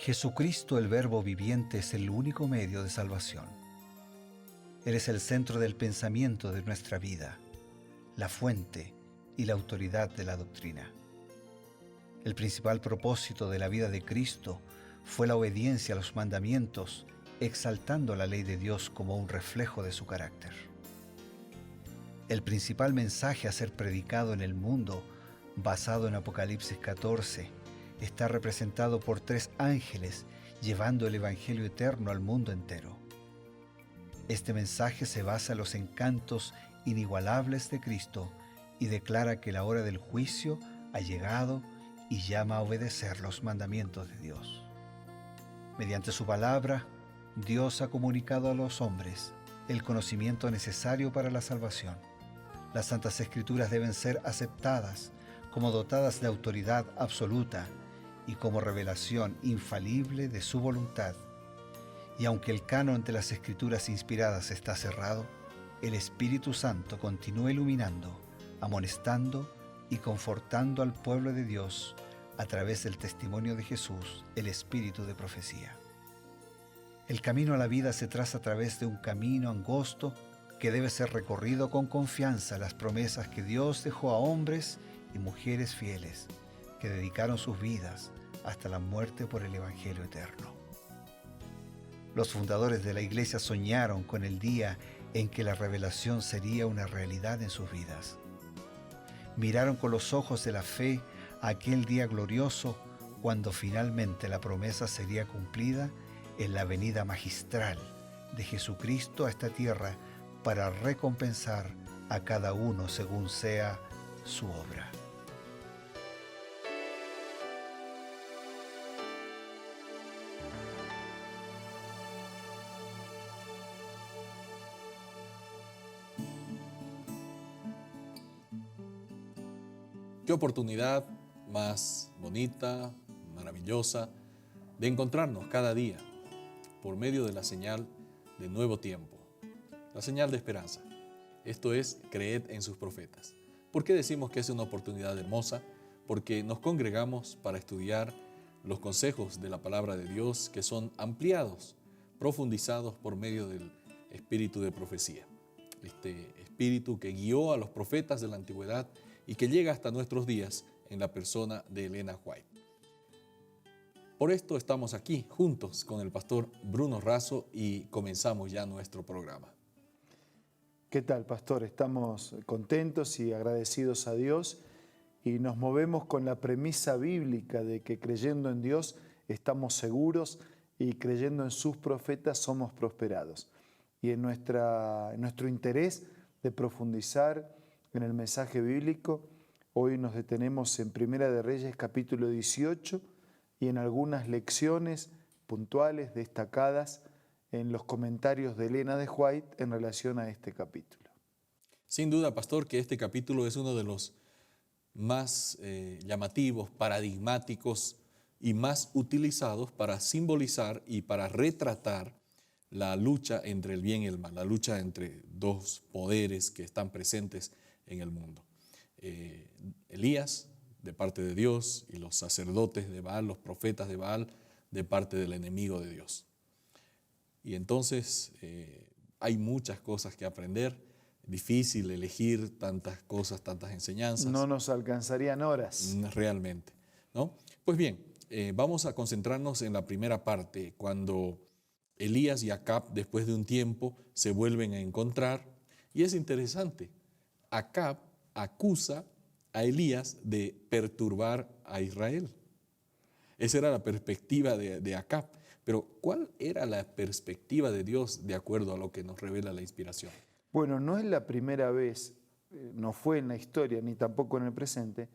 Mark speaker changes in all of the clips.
Speaker 1: Jesucristo, el Verbo viviente, es el único medio de salvación. Él es el centro del pensamiento de nuestra vida, la fuente y la autoridad de la doctrina. El principal propósito de la vida de Cristo fue la obediencia a los mandamientos, exaltando la ley de Dios como un reflejo de su carácter. El principal mensaje a ser predicado en el mundo, basado en Apocalipsis 14, está representado por 3 ángeles llevando el Evangelio eterno al mundo entero. Este mensaje se basa en los encantos inigualables de Cristo y declara que la hora del juicio ha llegado y llama a obedecer los mandamientos de Dios. Mediante su palabra, Dios ha comunicado a los hombres el conocimiento necesario para la salvación. Las Santas Escrituras deben ser aceptadas como dotadas de autoridad absoluta y como revelación infalible de su voluntad. Y aunque el canon de las Escrituras inspiradas está cerrado, el Espíritu Santo continúa iluminando, amonestando y confortando al pueblo de Dios a través del testimonio de Jesús, el Espíritu de profecía. El camino a la vida se traza a través de un camino angosto que debe ser recorrido con confianza a las promesas que Dios dejó a hombres y mujeres fieles que dedicaron sus vidas hasta la muerte por el Evangelio eterno. Los fundadores de la Iglesia soñaron con el día en que la revelación sería una realidad en sus vidas. Miraron con los ojos de la fe a aquel día glorioso cuando finalmente la promesa sería cumplida en la venida magistral de Jesucristo a esta tierra para recompensar a cada uno según sea su obra.
Speaker 2: Qué oportunidad más bonita, maravillosa, de encontrarnos cada día por medio de la señal de nuevo tiempo, la señal de esperanza. Esto es, creed en sus profetas. ¿Por qué decimos que es una oportunidad hermosa? Porque nos congregamos para estudiar los consejos de la palabra de Dios que son ampliados, profundizados por medio del espíritu de profecía. Este espíritu que guió a los profetas de la antigüedad y que llega hasta nuestros días en la persona de Elena White. Por esto estamos aquí juntos con el pastor Bruno Razo y comenzamos ya nuestro programa.
Speaker 3: ¿Qué tal, pastor? Estamos contentos y agradecidos a Dios y nos movemos con la premisa bíblica de que creyendo en Dios estamos seguros y creyendo en sus profetas somos prosperados. Y en nuestro interés de profundizar en el mensaje bíblico, hoy nos detenemos en Primera de Reyes capítulo 18 y en algunas lecciones puntuales destacadas en los comentarios de Elena de White en relación a este capítulo.
Speaker 2: Sin duda, pastor, que este capítulo es uno de los más llamativos, paradigmáticos y más utilizados para simbolizar y para retratar la lucha entre el bien y el mal, la lucha entre dos poderes que están presentes en el mundo. Elías, de parte de Dios, y los sacerdotes de Baal, los profetas de Baal, de parte del enemigo de Dios. Y entonces hay muchas cosas que aprender, difícil elegir tantas cosas, tantas enseñanzas.
Speaker 3: No nos alcanzarían horas.
Speaker 2: Realmente, ¿no? Pues bien, vamos a concentrarnos en la primera parte, cuando Elías y Acab, después de un tiempo, se vuelven a encontrar. Y es interesante, Acab acusa a Elías de perturbar a Israel. Esa era la perspectiva de Acab. Pero, ¿cuál era la perspectiva de Dios de acuerdo a lo que nos revela la inspiración?
Speaker 3: Bueno, no es la primera vez, no fue en la historia ni tampoco en el presente,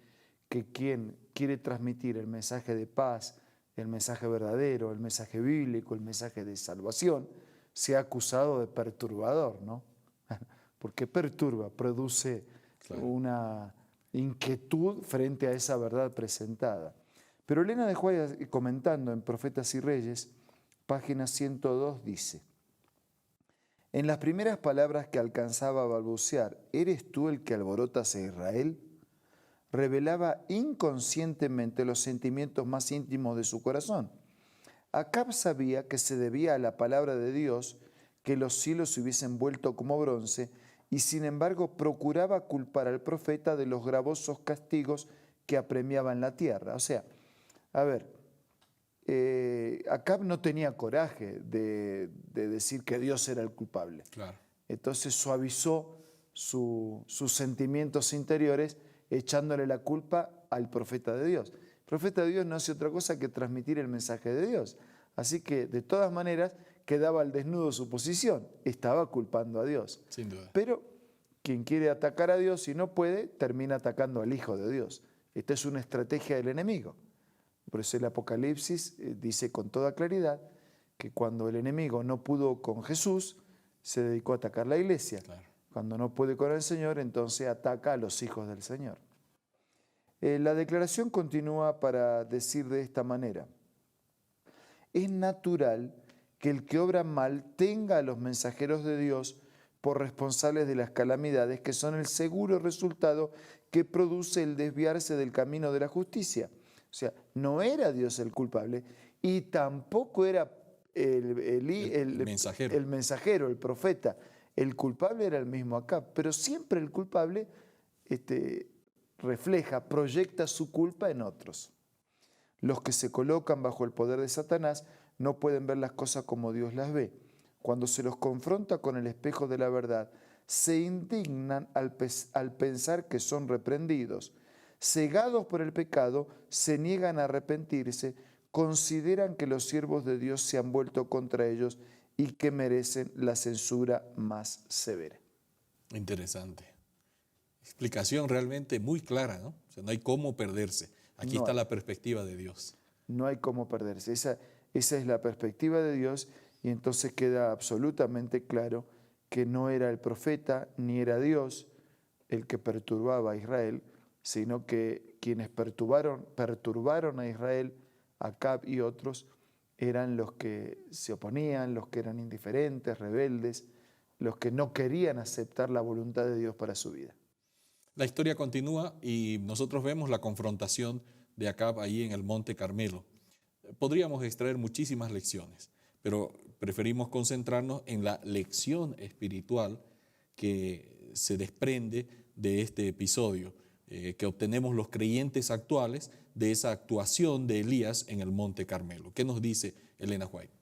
Speaker 3: que quien quiere transmitir el mensaje de paz, el mensaje verdadero, el mensaje bíblico, el mensaje de salvación, sea acusado de perturbador, ¿no? Porque perturba, produce una inquietud frente a esa verdad presentada. Pero Elena de White, comentando en Profetas y Reyes, página 102, dice: en las primeras palabras que alcanzaba a balbucear, ¿eres tú el que alborotas a Israel?, revelaba inconscientemente los sentimientos más íntimos de su corazón. Acab sabía que se debía a la palabra de Dios que los cielos se hubiesen vuelto como bronce, y sin embargo procuraba culpar al profeta de los gravosos castigos que apremiaban la tierra. O sea, a ver, Acab no tenía coraje de decir que Dios era el culpable.
Speaker 2: Claro.
Speaker 3: Entonces suavizó sus sentimientos interiores echándole la culpa al profeta de Dios. El profeta de Dios no hace otra cosa que transmitir el mensaje de Dios. Así que de todas maneras quedaba al desnudo su posición, estaba culpando a Dios.
Speaker 2: Sin duda.
Speaker 3: Pero quien quiere atacar a Dios y no puede, termina atacando al Hijo de Dios. Esta es una estrategia del enemigo. Por eso el Apocalipsis dice con toda claridad que cuando el enemigo no pudo con Jesús, se dedicó a atacar la iglesia.
Speaker 2: Claro.
Speaker 3: Cuando no puede con el Señor, entonces ataca a los hijos del Señor. La declaración continúa para decir de esta manera: es natural que el que obra mal tenga a los mensajeros de Dios por responsables de las calamidades que son el seguro resultado que produce el desviarse del camino de la justicia. O sea, no era Dios el culpable y tampoco era el mensajero, el profeta. El culpable era el mismo Acab, pero siempre el culpable refleja, proyecta su culpa en otros. Los que se colocan bajo el poder de Satanás no pueden ver las cosas como Dios las ve. Cuando se los confronta con el espejo de la verdad, se indignan al pensar que son reprendidos. Cegados por el pecado, se niegan a arrepentirse, consideran que los siervos de Dios se han vuelto contra ellos y que merecen la censura más severa.
Speaker 2: Interesante. Explicación realmente muy clara, ¿no? O sea, no hay cómo perderse. Aquí está la perspectiva de Dios.
Speaker 3: No hay cómo perderse. Esa es la perspectiva de Dios, y entonces queda absolutamente claro que no era el profeta ni era Dios el que perturbaba a Israel, sino que quienes perturbaron a Israel, Acab y otros, eran los que se oponían, los que eran indiferentes, rebeldes, los que no querían aceptar la voluntad de Dios para su vida.
Speaker 2: La historia continúa y nosotros vemos la confrontación de Acab ahí en el Monte Carmelo. Podríamos extraer muchísimas lecciones, pero preferimos concentrarnos en la lección espiritual que se desprende de este episodio, que obtenemos los creyentes actuales de esa actuación de Elías en el Monte Carmelo. ¿Qué nos dice Elena White?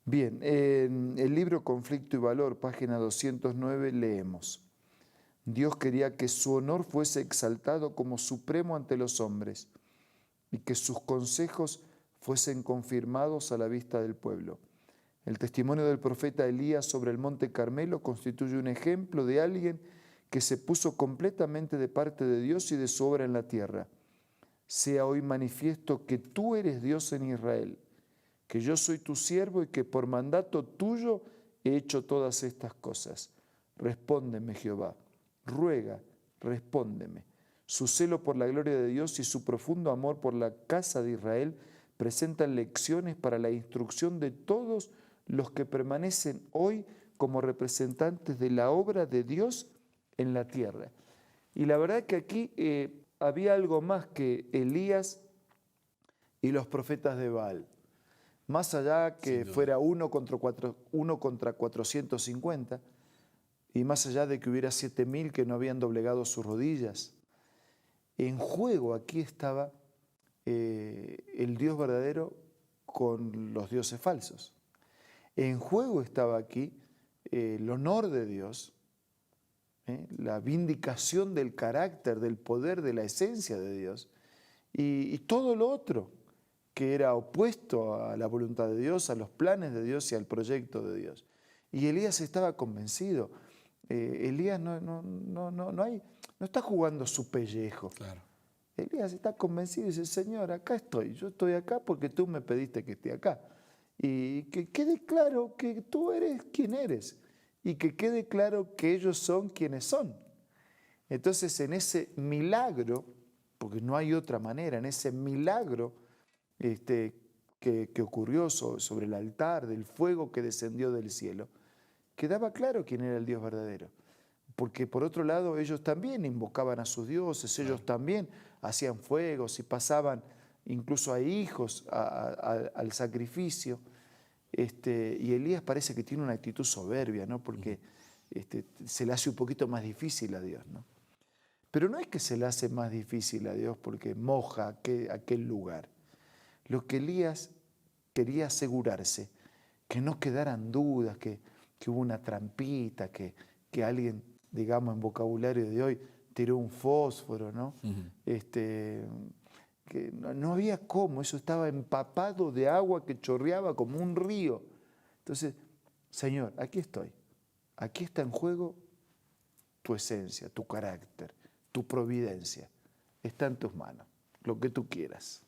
Speaker 3: Bien, en el libro Conflicto y Valor, página 209, leemos: Dios quería que su honor fuese exaltado como supremo ante los hombres y que sus consejos fuesen confirmados a la vista del pueblo. El testimonio del profeta Elías sobre el Monte Carmelo constituye un ejemplo de alguien que se puso completamente de parte de Dios y de su obra en la tierra. Sea hoy manifiesto que tú eres Dios en Israel, que yo soy tu siervo y que por mandato tuyo he hecho todas estas cosas. Respóndeme, Jehová. Ruega, respóndeme. Su celo por la gloria de Dios y su profundo amor por la casa de Israel presentan lecciones para la instrucción de todos los que permanecen hoy como representantes de la obra de Dios en la tierra. Y la verdad que aquí había algo más que Elías y los profetas de Baal. Más allá que fuera uno contra 450, y más allá de que hubiera 7.000 que no habían doblegado sus rodillas, en juego aquí estaba el Dios verdadero con los dioses falsos. En juego estaba aquí el honor de Dios, la vindicación del carácter, del poder, de la esencia de Dios, y todo lo otro que era opuesto a la voluntad de Dios, a los planes de Dios y al proyecto de Dios. Y Elías estaba convencido. Elías no está jugando su pellejo.
Speaker 2: Claro.
Speaker 3: Elías está convencido y dice: Señor, acá estoy. Yo estoy acá porque tú me pediste que esté acá. Y que quede claro que tú eres quien eres. Y que quede claro que ellos son quienes son. Entonces, en ese milagro, porque no hay otra manera, en ese milagro que ocurrió sobre el altar, del fuego que descendió del cielo, quedaba claro quién era el Dios verdadero. Porque por otro lado ellos también invocaban a sus dioses, ellos también hacían fuegos y pasaban incluso a hijos al sacrificio. Y Elías parece que tiene una actitud soberbia, ¿no? Porque se le hace un poquito más difícil a Dios, ¿no? Pero no es que se le hace más difícil a Dios porque moja aquel lugar. Lo que Elías quería asegurarse, que no quedaran dudas, que hubo una trampita, que alguien, digamos en vocabulario de hoy, tiró un fósforo, ¿no? Que no había cómo, eso estaba empapado de agua que chorreaba como un río. Entonces, Señor, aquí estoy. Aquí está en juego tu esencia, tu carácter, tu providencia. Está en tus manos, lo que tú quieras.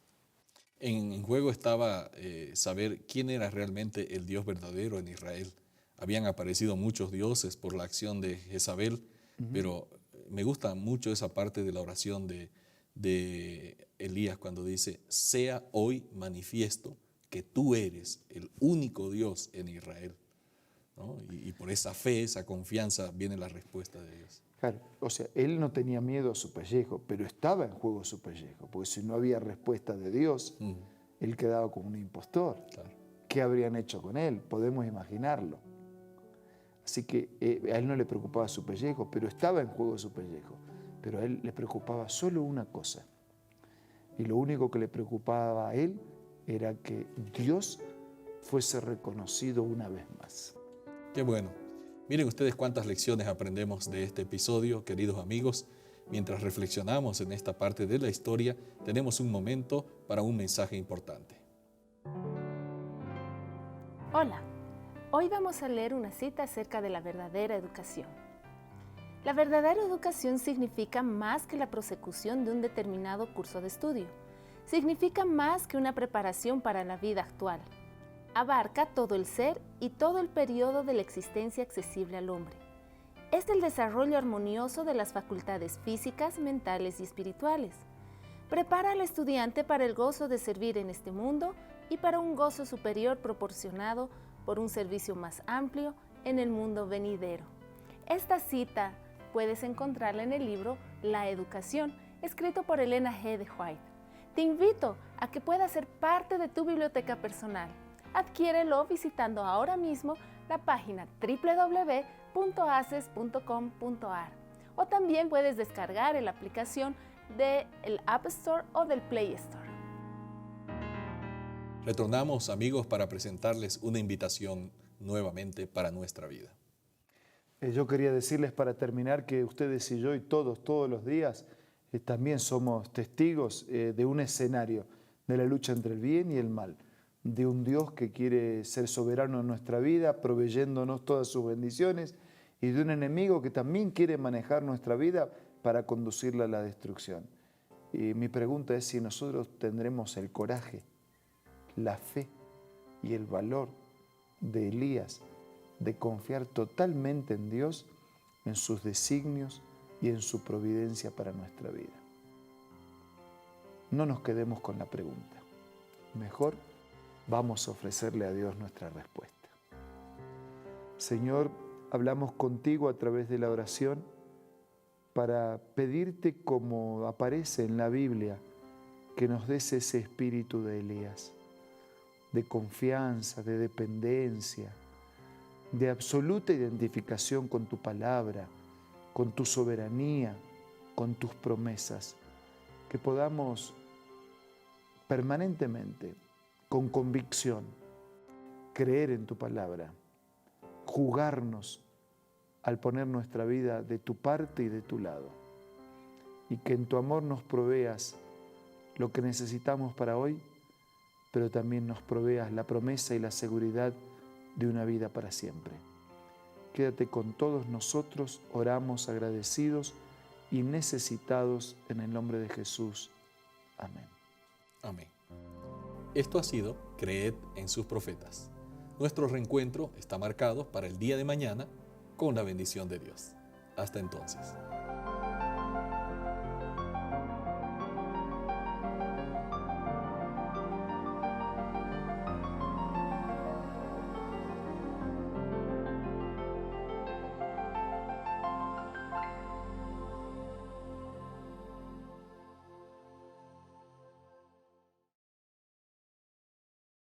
Speaker 2: En juego estaba saber quién era realmente el Dios verdadero en Israel. Habían aparecido muchos dioses por la acción de Jezabel, pero me gusta mucho esa parte de la oración de Elías cuando dice, sea hoy manifiesto que tú eres el único Dios en Israel, ¿no? Y por esa fe, esa confianza viene la respuesta de Dios.
Speaker 3: Claro, o sea, él no tenía miedo a su pellejo, pero estaba en juego su pellejo, porque si no había respuesta de Dios, él quedaba como un impostor.
Speaker 2: Claro.
Speaker 3: ¿Qué habrían hecho con él? Podemos imaginarlo. Así que a él no le preocupaba su pellejo, pero estaba en juego su pellejo. Pero a él le preocupaba solo una cosa. Y lo único que le preocupaba a él era que Dios fuese reconocido una vez más.
Speaker 2: Qué bueno. Miren ustedes cuántas lecciones aprendemos de este episodio, queridos amigos. Mientras reflexionamos en esta parte de la historia, tenemos un momento para un mensaje importante.
Speaker 4: Hola, hoy vamos a leer una cita acerca de la verdadera educación. La verdadera educación significa más que la prosecución de un determinado curso de estudio. Significa más que una preparación para la vida actual. Abarca todo el ser y todo el periodo de la existencia accesible al hombre. Es el desarrollo armonioso de las facultades físicas, mentales y espirituales. Prepara al estudiante para el gozo de servir en este mundo y para un gozo superior proporcionado por un servicio más amplio en el mundo venidero. Esta cita puedes encontrarla en el libro La Educación, escrito por Elena G. de White. Te invito a que puedas ser parte de tu biblioteca personal. Adquiérelo visitando ahora mismo la página www.aces.com.ar o también puedes descargar la aplicación del App Store o del Play Store.
Speaker 2: Retornamos, amigos, para presentarles una invitación nuevamente para nuestra vida.
Speaker 3: Yo quería decirles para terminar que ustedes y yo y todos los días también somos testigos de un escenario de la lucha entre el bien y el mal, de un Dios que quiere ser soberano en nuestra vida, proveyéndonos todas sus bendiciones, y de un enemigo que también quiere manejar nuestra vida para conducirla a la destrucción. Y mi pregunta es si nosotros tendremos el coraje, la fe y el valor de Elías de confiar totalmente en Dios, en sus designios y en su providencia para nuestra vida. No nos quedemos con la pregunta. Mejor vamos a ofrecerle a Dios nuestra respuesta. Señor, hablamos contigo a través de la oración para pedirte, como aparece en la Biblia, que nos des ese espíritu de Elías, de confianza, de dependencia, de absoluta identificación con tu palabra, con tu soberanía, con tus promesas, que podamos permanentemente, con convicción, creer en tu palabra, jugarnos al poner nuestra vida de tu parte y de tu lado, y que en tu amor nos proveas lo que necesitamos para hoy, pero también nos proveas la promesa y la seguridad de una vida para siempre. Quédate con todos nosotros, oramos agradecidos y necesitados en el nombre de Jesús. Amén.
Speaker 2: Amén. Esto ha sido Creed en sus profetas. Nuestro reencuentro está marcado para el día de mañana con la bendición de Dios. Hasta entonces.